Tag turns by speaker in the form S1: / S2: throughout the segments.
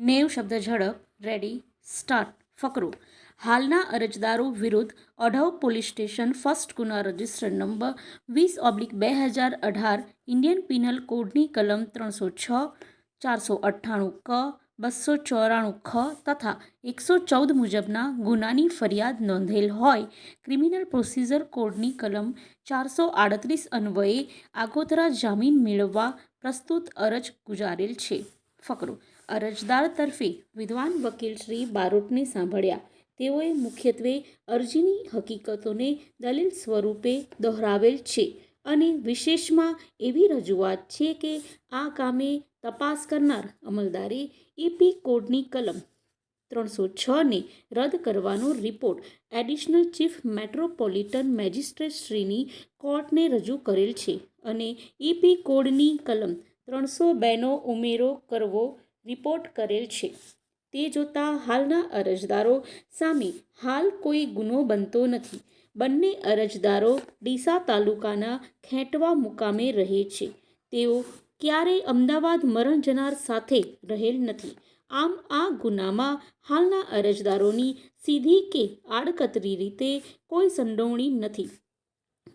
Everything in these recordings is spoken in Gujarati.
S1: નેવ શબ્દ ઝડપ. Ready start. ફકરો. હાલના અરજદારો વિરુદ્ધ અઢવ પોલીસ સ્ટેશન ફર્સ્ટ ગુના રજિસ્ટર નંબર 20/2018 ઇન્ડિયન પિનલ કોડની કલમ 306, 498 ક, 294 ખ તથા 114 મુજબના ગુનાની ફરિયાદ નોંધેલ હોય ક્રિમિનલ પ્રોસિજર કોડની કલમ 438 અન્વયે આગોતરા જામીન મેળવવા પ્રસ્તુત અરજ ગુજારેલ છે. ફકરો. અરજદાર તરફે વિદ્વાન વકીલ શ્રી બારોટને સાંભળ્યા તેઓએ મુખ્યત્વે અરજીની હકીકતોને દલીલ સ્વરૂપે દોહરાવેલ છે અને વિશેષમાં એવી રજૂઆત છે કે આ કામે તપાસ કરનાર અમલદારે ઈપી કોડની કલમ 306 ને રદ કરવાનો report additional chief metropolitan magistrate શ્રીની કોર્ટને રજૂ કરેલ છે અને ઈપી કોડની કલમ 302નો ઉમેરો કરવો રિપોર્ટ કરેલ છે. તે જોતાં હાલના અરજદારો સામે હાલ કોઈ ગુનો બનતો નથી. બંને અરજદારો ડીસા તાલુકાના ખેટવા મુકામે રહે છે. તેઓ ક્યારેય અમદાવાદ મરણ જનાર સાથે રહેલ નથી. આમ આ ગુનામાં હાલના અરજદારોની સીધી કે આડકતરી રીતે કોઈ સંડોવણી નથી.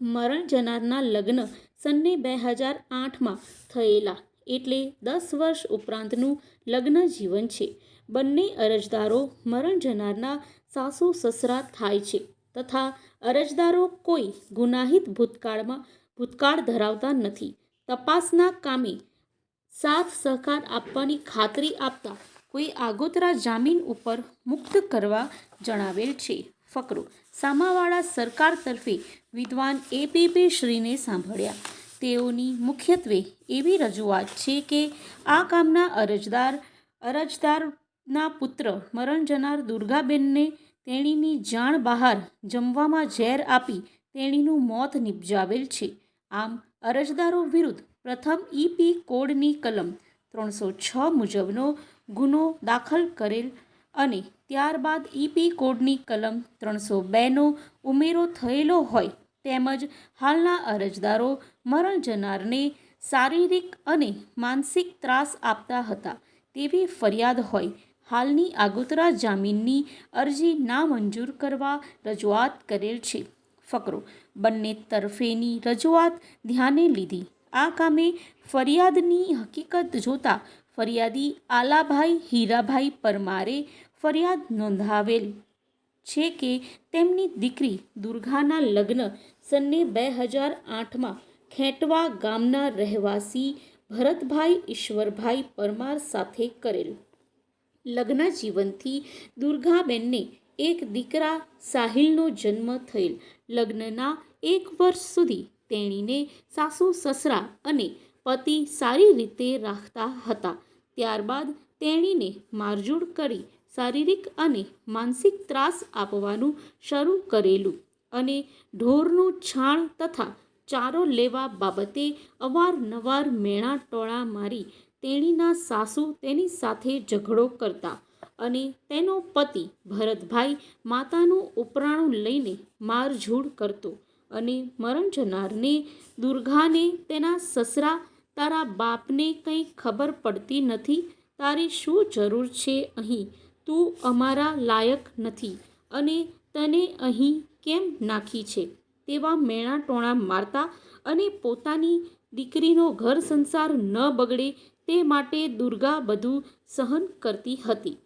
S1: મરણ જનારના લગ્ન સને 2008માં થયેલા એટલે 10 વર્ષ ઉપરાંતનું લગ્ન જીવન છે. બંને અરજદારો મરણ જનારના સાસુ સસરા થાય છે તથા અરજદારો કોઈ ગુનાહિત ભૂતકાળ ધરાવતા નથી. તપાસના કામે સાથ સહકાર આપવાની ખાતરી આપતા કોઈ આગોતરા જામીન ઉપર મુક્ત કરવા જણાવેલ છે. ફકરો. સામાવાળા સરકાર તરફે વિદ્વાન એપીપી શ્રીને સાંભળ્યા તેઓની મુખ્યત્વે એવી રજૂઆત છે કે આ કામના અરજદારના પુત્ર મરણ જનાર દુર્ગાબેનને તેણીની જાણ બહાર જમવામાં ઝેર આપી તેણીનું મોત નિપજાવેલ છે. આમ અરજદારો વિરુદ્ધ પ્રથમ ઈપી કોડની કલમ 306 મુજબનો ગુનો દાખલ કરેલ અને ત્યારબાદ ઈપી કોડની કલમ 302નો ઉમેરો થયેલો હોય તેમજ હાલના અરજદારો મરણ જનારને શારીરિક અને માનસિક ત્રાસ આપતા હતા તેવી ફરિયાદ હોય હાલની આગોતરા જામીનની અરજી નામંજૂર કરવા રજૂઆત કરેલ છે. ફકરો. બંને તરફેની રજૂઆત ધ્યાને લીધી આ કામે ફરિયાદની હકીકત જોતા ફરિયાદી આલાભાઈ હીરાભાઈ પરમારે ફરિયાદ નોંધાવેલ છે કે તેમની દીકરી દુર્ગાના લગ્ન સને 2008માં ખેટવા ગામના રહેવાસી ભરતભાઈ ઈશ્વરભાઈ પરમાર સાથે કરેલ. લગ્ન જીવનથી દુર્ગાબેનને એક દીકરા સાહિલનો જન્મ થયેલ. લગ્નના 1 વર્ષ સુધી તેણીને સાસુ સસરા અને પતિ સારી રીતે રાખતા હતા. ત્યારબાદ તેણીને મારઝૂડ કરી શારીરિક અને માનસિક ત્રાસ આપવાનું શરૂ કરેલું અને ઢોરનું છાણ તથા ચારો લેવા બાબતે અવારનવાર મેણા ટોળા મારી તેણીના સાસુ તેની સાથે ઝઘડો કરતા અને તેનો પતિ ભરતભાઈ માતાનું ઉપરાણું લઈને મારઝૂડ કરતો અને મરણ જનારને દુર્ગાને તેના સસરા તારા બાપને કંઈ ખબર પડતી નથી, તારી શું જરૂર છે અહીં, તું અમારા લાયક નથી અને તને અહીં કેમ નાખી છે તેવા મેણા ટોણા મારતા અને પોતાની દીકરીનો ઘર સંસાર ન બગડે તે માટે દુર્ગા બધું સહન કરતી હતી.